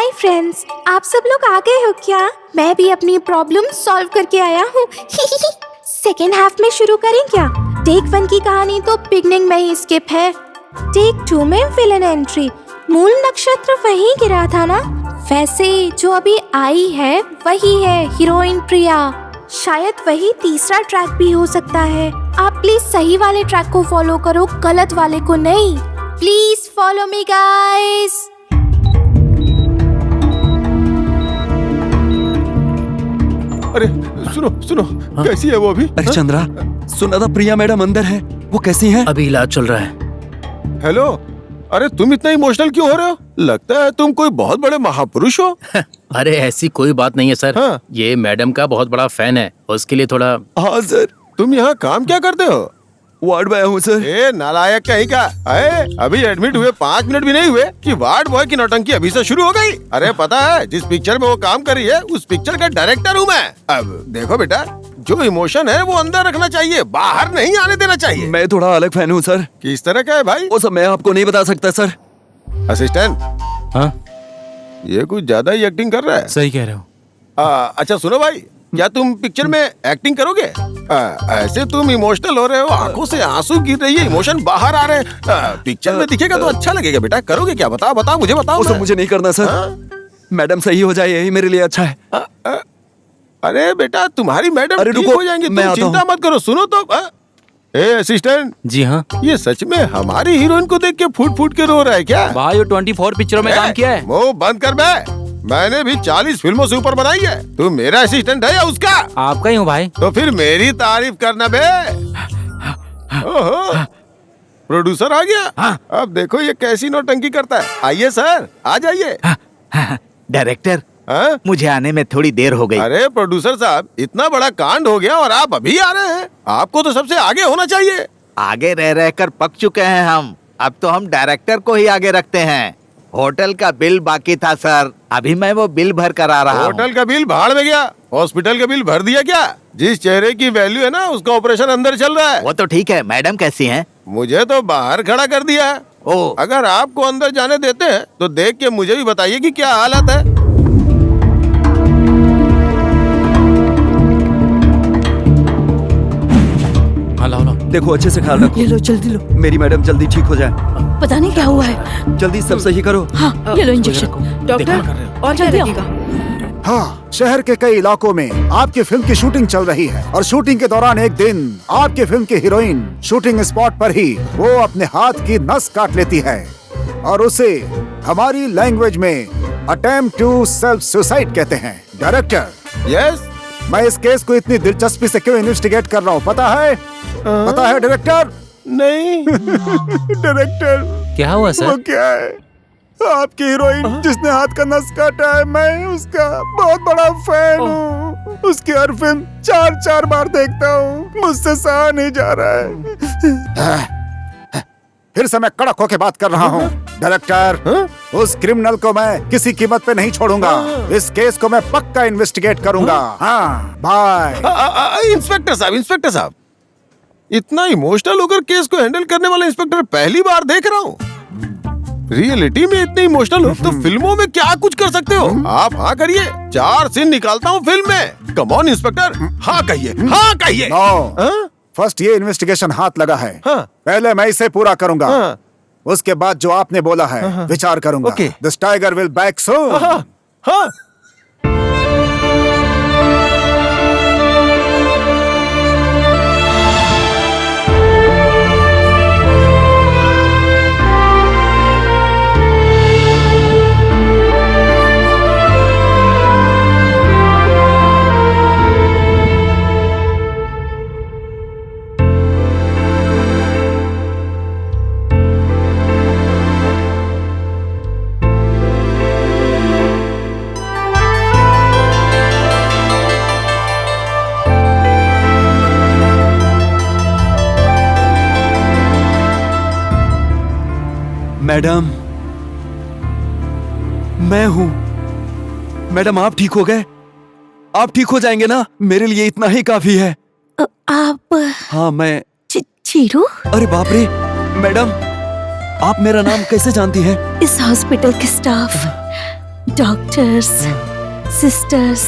Hi friends, आप सब लोग आ गए हो क्या? मैं भी अपनी प्रॉब्लम सॉल्व करके आया हूँ। सेकेंड हाफ में शुरू करें क्या? टेक 1 की कहानी तो बिगनिंग में ही स्किप है। टेक 2 में विलन एंट्री, मूल नक्षत्र वही गिरा था ना? वैसे जो अभी आई है वही है हीरोइन प्रिया। शायद वही तीसरा ट्रैक भी हो सकता है। आप प्लीज सही वाले ट्रैक को फॉलो करो, गलत वाले को नहीं। Please follow me guys. अरे सुनो सुनो, कैसी है वो अभी? अरे चंद्रा, सुना था प्रिया मैडम अंदर है, वो कैसी हैं? अभी इलाज चल रहा है। हेलो, अरे तुम इतना इमोशनल क्यों हो रहे हो? लगता है तुम कोई बहुत बड़े महापुरुष हो। अरे ऐसी कोई बात नहीं है सर। हाँ। ये मैडम का बहुत बड़ा फैन है, उसके लिए थोड़ा। हाँ सर, तुम यहाँ काम क्या करते हो? वार्ड में आया हूँ सर। ए नालायक कहीं का, अभी एडमिट हुए 5 मिनट भी नहीं हुए कि वार्ड बॉय की नौटंकी अभी से शुरू हो गई। अरे पता है, जिस पिक्चर में वो काम कर रही है उस पिक्चर का डायरेक्टर हूँ मैं। अब देखो बेटा, जो इमोशन है वो अंदर रखना चाहिए, बाहर नहीं आने देना चाहिए। मैं थोड़ा अलग फैन हूँ सर। किस तरह का है भाई? वो सब मैं आपको नहीं बता सकता सर। असिस्टेंट, हाँ ये कुछ ज्यादा ही एक्टिंग कर रहा है। सही कह रहे हो। अच्छा सुनो भाई, क्या तुम पिक्चर में एक्टिंग करोगे? ऐसे तुम इमोशनल हो रहे हो, आंखों से आंसू गिर रही है, इमोशन बाहर आ रहे हैं। पिक्चर में दिखेगा तो अच्छा लगेगा बेटा। करोगे क्या? बताओ बताओ, मुझे बताओ। वो सब मुझे नहीं करना सर। मैडम सही हो जाए यही मेरे लिए अच्छा है। अरे बेटा, तुम्हारी मैडम अरे ठीक रुको, हो जाएंगी, मैं तुम आता चिंता हूँ। मत करो। सुनो तो, ए असिस्टेंट, जी हाँ ये सच में हमारी हीरोइन को देख के फूट फूट के रो रहा है क्या? भाई, वो 24 पिक्चरों में काम किया है। मुंह बंद कर बे। मैंने भी 40 फिल्मों से ऊपर बनाई है। तू मेरा असिस्टेंट है या उसका? आपका ही हूँ भाई। तो फिर मेरी तारीफ करना बे। ओहो, प्रोड्यूसर आ गया। हाँ। अब देखो ये कैसी नौटंकी करता है। आइए सर, आ जाइए। डायरेक्टर, हाँ? मुझे आने में थोड़ी देर हो गई। अरे प्रोड्यूसर साहब, इतना बड़ा कांड हो गया और आप अभी आ रहे हैं। आपको तो सबसे आगे होना चाहिए। आगे रह रहकर पक चुके हैं हम। अब तो हम डायरेक्टर को ही आगे रखते हैं। होटल का बिल बाकी था सर, अभी मैं वो बिल भर कर आ रहा हूँ। होटल का बिल भाड़ में गया, हॉस्पिटल का बिल भर दिया क्या? जिस चेहरे की वैल्यू है ना, उसका ऑपरेशन अंदर चल रहा है। वो तो ठीक है, मैडम कैसी हैं? मुझे तो बाहर खड़ा कर दिया है। ओ, अगर आपको अंदर जाने देते हैं तो देख के मुझे भी बताइए कि क्या हालत है। हाँ लाओ लाओ। देखो अच्छे से ख्याल रखो। ले लो, जल्दी लो। मेरी मैडम जल्दी ठीक हो जाए। पता नहीं क्या हुआ है। जल्दी सब सही करो। हाँ, ले लो इंजेक्शन। डॉक्टर, और जल्दी आओ। हाँ, शहर के कई इलाकों में आपकी फिल्म की शूटिंग चल रही है और शूटिंग के दौरान एक दिन आपकी फिल्म की हीरोइन शूटिंग स्पॉट पर ही वो अपने हाथ की नस काट लेती है और उसे हमारी लैंग्वेज में अटेम्प्ट टू सेल्फ सुसाइड कहते हैं। डायरेक्टर, यस, मैं इस केस को इतनी दिलचस्पी से क्यों इन्वेस्टिगेट कर रहा हूँ पता है? पता है डायरेक्टर? नहीं। डायरेक्टर, क्या हुआ वो सर? क्या है? आपकी हीरोइन जिसने हाथ का नस काटा है, मैं उसका बहुत बड़ा फैन हूँ। उसकी हर फिल्म 4-4 बार देखता हूँ। मुझसे सहा नहीं जा रहा है। फिर से मैं कड़क होके बात कर रहा हूँ। डायरेक्टर, उस क्रिमिनल को मैं किसी कीमत पे नहीं छोड़ूंगा। इस केस को मैं पक्का इन्वेस्टिगेट करूंगा। हाँ, बाय। इंस्पेक्टर साहब, इंस्पेक्टर साहब, इतना इमोशनल होकर केस को हैंडल करने वाला इंस्पेक्टर पहली बार देख रहा हूँ। रियलिटी में इतने इमोशनल हो तो फिल्मों में क्या कुछ कर सकते हो आप? हाँ करिए, 4 सीन निकालता हूँ फिल्म में। कम ऑन इंस्पेक्टर, हाँ कहिए, हाँ कहिए। नो, फर्स्ट ये इन्वेस्टिगेशन हाथ लगा है। हाँ। पहले मैं इसे पूरा करूंगा। हाँ। उसके बाद जो आपने बोला है विचार करूंगा। Okay. This tiger will back soon. हाँ, हाँ। मैडम, मैं हूँ। मैडम आप ठीक हो गए? आप ठीक हो जाएंगे ना? मेरे लिए इतना ही काफी है। आप हाँ मैं। चीरू? अरे बाप रे मैडम, आप मेरा नाम कैसे जानती हैं? इस हॉस्पिटल के staff doctors, sisters,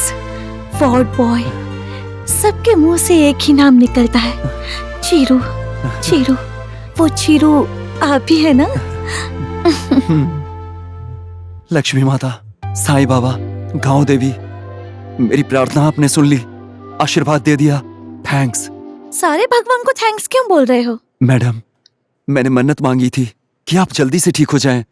ward boy, सबके मुंह से एक ही नाम निकलता है, चीरू। चीरू, वो चीरू आप ही है ना? लक्ष्मी माता, साईं बाबा, गांव देवी, मेरी प्रार्थना आपने सुन ली, आशीर्वाद दे दिया, थैंक्स। सारे भगवान को थैंक्स क्यों बोल रहे हो? मैडम, मैंने मन्नत मांगी थी कि आप जल्दी से ठीक हो जाएं।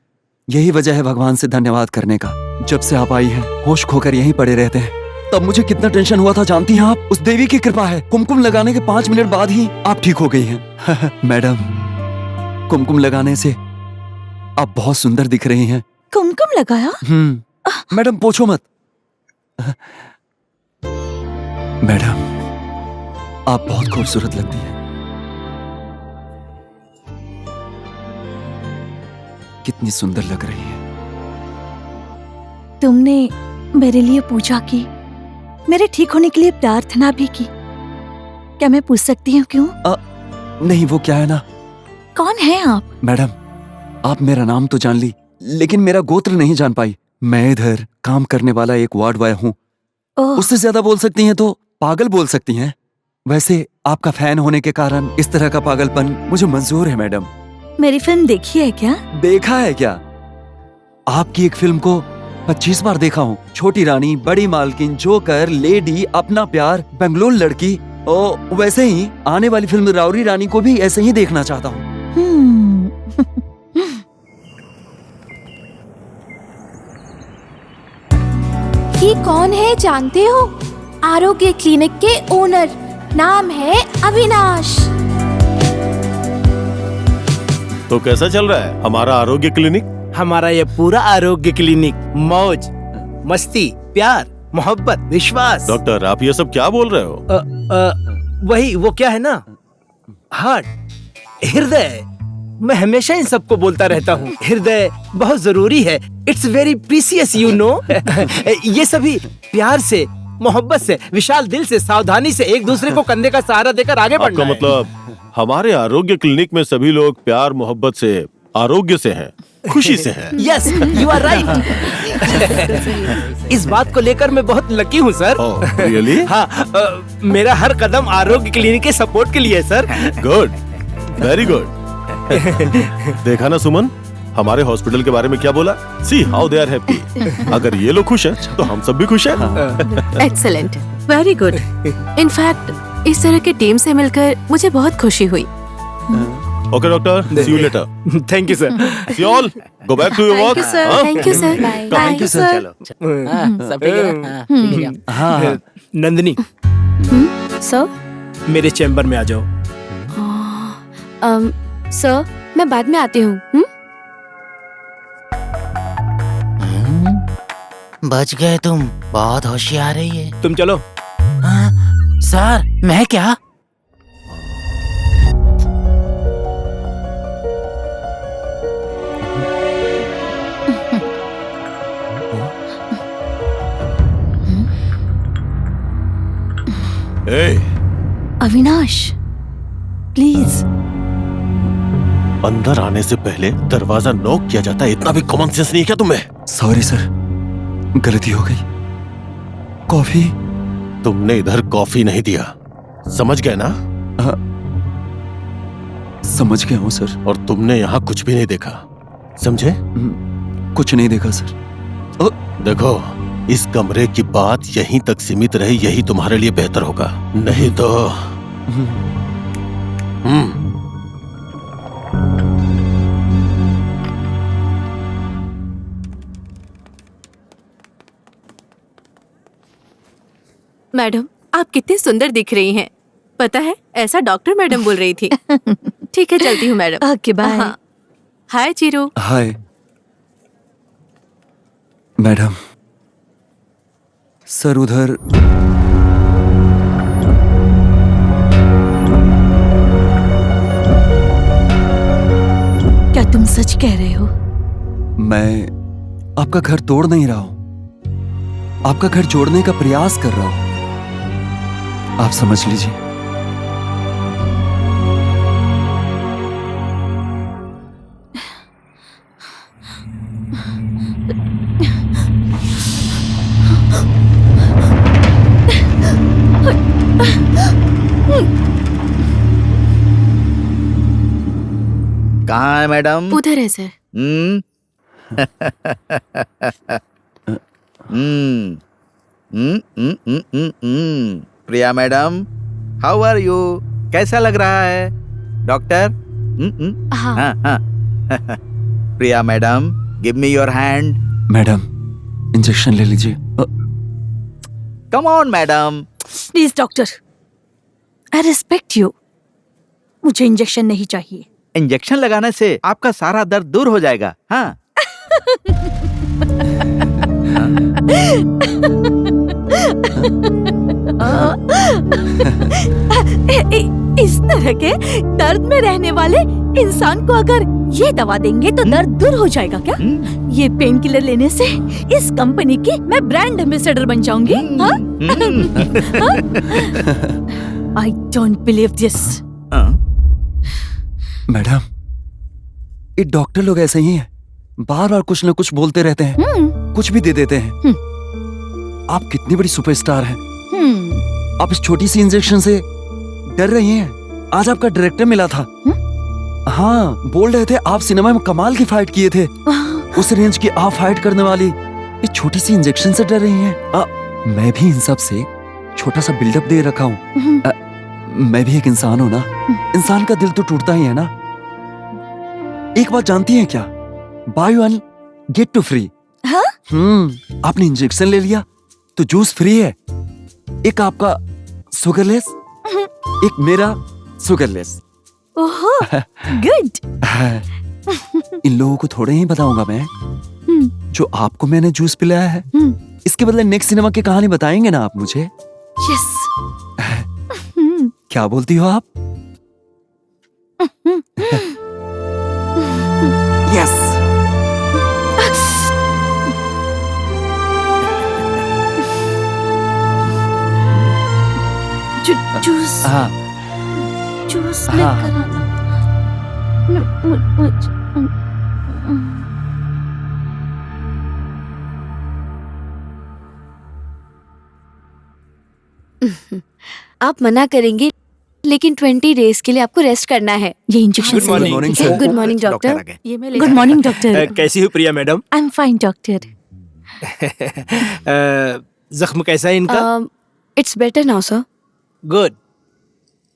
यही वजह है भगवान से धन्यवाद करने का। जब से आप आई हैं, होश खोकर यहीं पड़े रहते हैं। तब मुझे कितना टेंशन हुआ था जानती हैं आप? उस देवी की कृपा है, कुमकुम लगाने के 5 मिनट बाद ही आप ठीक हो गई हैं। मैडम, कुमकुम लगाने से आप बहुत सुंदर दिख रही हैं। कुमकुम लगाया? मैडम पूछो मत। मैडम, आप बहुत खूबसूरत लगती हैं। कितनी सुंदर लग रही है। तुमने मेरे लिए पूजा की, मेरे ठीक होने के लिए प्रार्थना भी की। क्या मैं पूछ सकती हूँ क्यों? नहीं, वो क्या है ना। कौन है आप? मैडम, आप मेरा नाम तो जान ली, लेकिन मेरा गोत्र नहीं जान पाई। मैं इधर काम करने वाला एक वार्ड बॉय हूँ। ओह, उससे ज्यादा बोल सकती हैं तो पागल बोल सकती हैं। वैसे आपका फैन होने के कारण इस तरह का पागलपन मुझे मंजूर है। मैडम, मेरी फिल्म देखी है क्या? देखा है क्या? आपकी एक फिल्म को 25 बार देखा हूँ। छोटी रानी, बड़ी मालकिन, जोकर, लेडी, अपना प्यार, बेंगलोर लड़की। ओ, वैसे ही आने वाली फिल्म राउरी रानी को भी ऐसे ही देखना चाहता हूँ। ये कौन है जानते हो? आरोग्य क्लिनिक के ओनर, नाम है अविनाश। तो कैसा चल रहा है हमारा आरोग्य क्लिनिक? हमारा ये पूरा आरोग्य क्लिनिक मौज, मस्ती, प्यार, मोहब्बत, विश्वास। डॉक्टर, आप ये सब क्या बोल रहे हो? वही वो क्या है ना, हार्ट, हृदय। मैं हमेशा इन सबको बोलता रहता हूँ, हृदय बहुत जरूरी है। It's very precious, you know. ये सभी प्यार से, मोहब्बत से, विशाल दिल से, सावधानी से एक दूसरे को कंधे का सहारा देकर आगे बढ़ना आपका है। मतलब हमारे आरोग्य क्लिनिक में सभी लोग प्यार मोहब्बत से, आरोग्य से हैं, खुशी से हैं। Yes, you are right. इस बात को लेकर मैं बहुत लकी हूँ सर। रियली? हाँ, मेरा हर कदम आरोग्य क्लिनिक के सपोर्ट के लिए है सर। Good, very good. देखा ना सुमन, हमारे हॉस्पिटल के बारे में क्या बोला? See how they are happy. अगर ये लोग खुश हैं, तो हम सब भी खुश हैं। Excellent, very good. इनफैक्ट इस तरह की टीम से मिलकर मुझे बहुत खुशी हुई। Okay doctor, see you later. Thank you sir. See all, go back to your work. Thank you sir. Thank you sir. चलो। हाँ, सब ठीक है ना? हाँ, ठीक है क्या? हाँ, नंदिनी, सर, मेरे चैम्बर में आ जाओ। सर मैं बाद में आती हूँ। बच गए तुम, बहुत होशियार है ये। तुम चलो। हाँ, सर, मैं क्या? ए, अविनाश, प्लीज। अंदर आने से पहले दरवाजा नॉक किया जाता है, इतना भी कॉमन सेंस नहीं है क्या तुम्हें? सॉरी सर, गलती हो गई। कॉफी? तुमने इधर कॉफी नहीं दिया, समझ गए ना? समझ गया हूँ सर। और तुमने यहाँ कुछ भी नहीं देखा, समझे? कुछ नहीं देखा सर। देखो, इस कमरे की बात यहीं तक सीमित रहे, यही तुम्हारे लिए बेहतर होगा। नहीं तो मैडम, आप कितनी सुंदर दिख रही हैं। पता है, ऐसा डॉक्टर मैडम बोल रही थी। ठीक है, चलती हूँ मैडम। Okay, bye. हाँ। Hi Chiru. Hi madam. Sir उधर क्या तुम सच कह रहे हो? मैं आपका घर तोड़ नहीं रहा हूं, आपका घर जोड़ने का प्रयास कर रहा हूं। आप समझ लीजिए। कहाँ है मैडम? उधर है sir. Hmm hmm Priya madam, how are you? कैसा लग रहा है डॉक्टर? हाँ। हाँ हाँ Priya madam, give me your hand. Madam, injection ले लीजिए। Come on madam. Please doctor, I respect you, मुझे इंजेक्शन नहीं चाहिए। इंजेक्शन लगाने से आपका सारा दर्द दूर हो जाएगा। हाँ इस तरह के दर्द में रहने वाले इंसान को अगर ये दवा देंगे तो दर्द दूर हो जाएगा क्या? ये पेन किलर लेने से इस कंपनी की मैं ब्रांड एम्बेसडर बन जाऊंगी। I don't believe this. Madam, ये डॉक्टर लोग ऐसे ही हैं, बार बार कुछ न कुछ बोलते रहते हैं, कुछ भी दे देते हैं। आप कितनी बड़ी सुपरस्टार हैं, आप इस छोटी सी इंजेक्शन से डर रही हैं। आज आपका डायरेक्टर मिला था, हाँ, बोल रहे थे आप सिनेमा में कमाल की फाइट किए थे। उस रेंज की आप फाइट करने वाली इस छोटी सी इंजेक्शन से डर रही हैं। मैं भी इन सब से छोटा सा बिल्डअप दे रखा हूँ। मैं भी एक इंसान हूँ ना, इंसान का दिल तो टूटता ही है ना। एक बात जानती हैं क्या? Buy one get two free. हाँ? आपने इंजेक्शन ले लिया तो जूस फ्री है। एक आपका शुगरलेस, एक मेरा शुगरलेस। ओहो, गुड। इन लोगों को थोड़े ही बताऊंगा मैं जो आपको मैंने जूस पिलाया है। इसके बदले नेक्स्ट सिनेमा की कहानी बताएंगे ना आप मुझे? यस। क्या बोलती हो आप? यस। जूस, हाँ, जूस हाँ। लेकर आना। आप मना करेंगे लेकिन 20 डेज के लिए आपको रेस्ट करना है। ये injection Good morning. Good morning, sir. Good morning doctor आ डॉक्टर। गए। ये मैं ले गुड मॉर्निंग डॉक्टर। कैसी हो Priya madam? I am fine doctor. जख्म कैसा है इनका? It's better now sir. Good.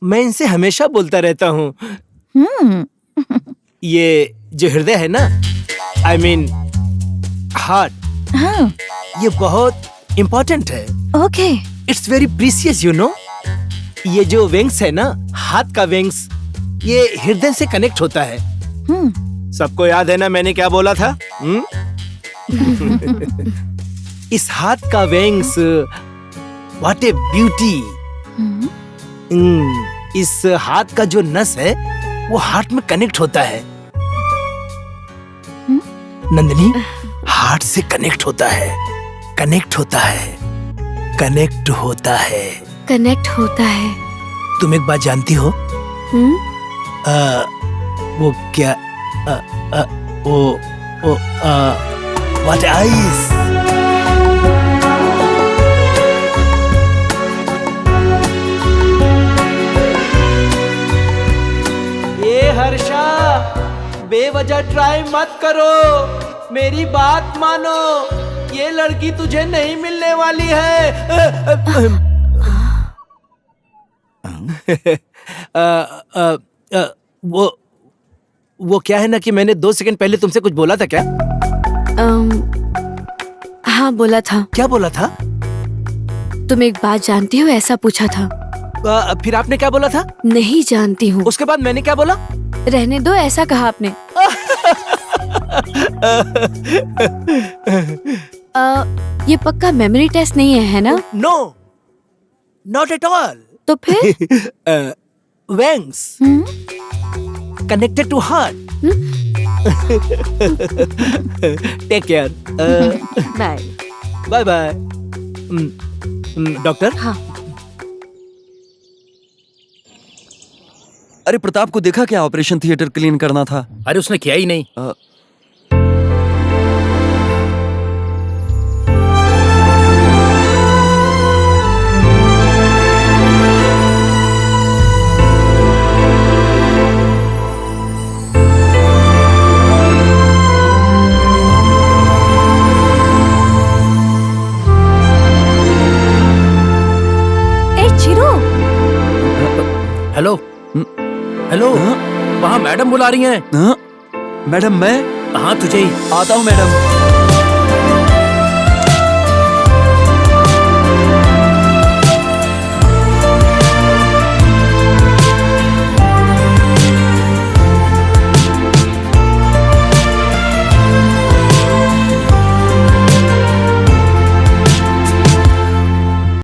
मैं इनसे हमेशा बोलता रहता हूँ, ये जो हृदय है ना, आई मीन हार्ट, हाँ, ये बहुत इम्पोर्टेंट है। Okay. It's very precious you know. ये जो वेंग्स है ना, हाथ का वेंग्स, ये हृदय से कनेक्ट होता है। सबको याद है ना मैंने क्या बोला था? इस हाथ का वेंग्स, व्हाट ए ब्यूटी। इस हाथ का जो नस है वो हार्ट में कनेक्ट होता है। नंदिनी, हार्ट से कनेक्ट होता है, कनेक्ट होता है, कनेक्ट होता है। कनेक्ट होता है। तुम एक बात जानती हो? वो क्या? What eyes? ये हर्षा, बेवजह ट्राई मत करो, मेरी बात मानो, ये लड़की तुझे नहीं मिलने वाली है। वो क्या है ना कि मैंने 2 सेकंड पहले तुमसे कुछ बोला था क्या? हाँ बोला था। क्या बोला था? तुम एक बात जानती हो ऐसा पूछा था। फिर आपने क्या बोला था? नहीं जानती हूँ। उसके बाद मैंने क्या बोला? रहने दो ऐसा कहा आपने। ये पक्का मेमोरी टेस्ट नहीं है ना? No, not at all. तो फिर? Veins connected to heart. Take care. Bye bye bye. Doctor, हाँ। अरे प्रताप को देखा क्या? ऑपरेशन थिएटर क्लीन करना था। अरे उसने किया ही नहीं। हेलो, वहाँ मैडम बुला रही हैं। मैडम मैं हाँ तुझे ही। आता हूँ मैडम।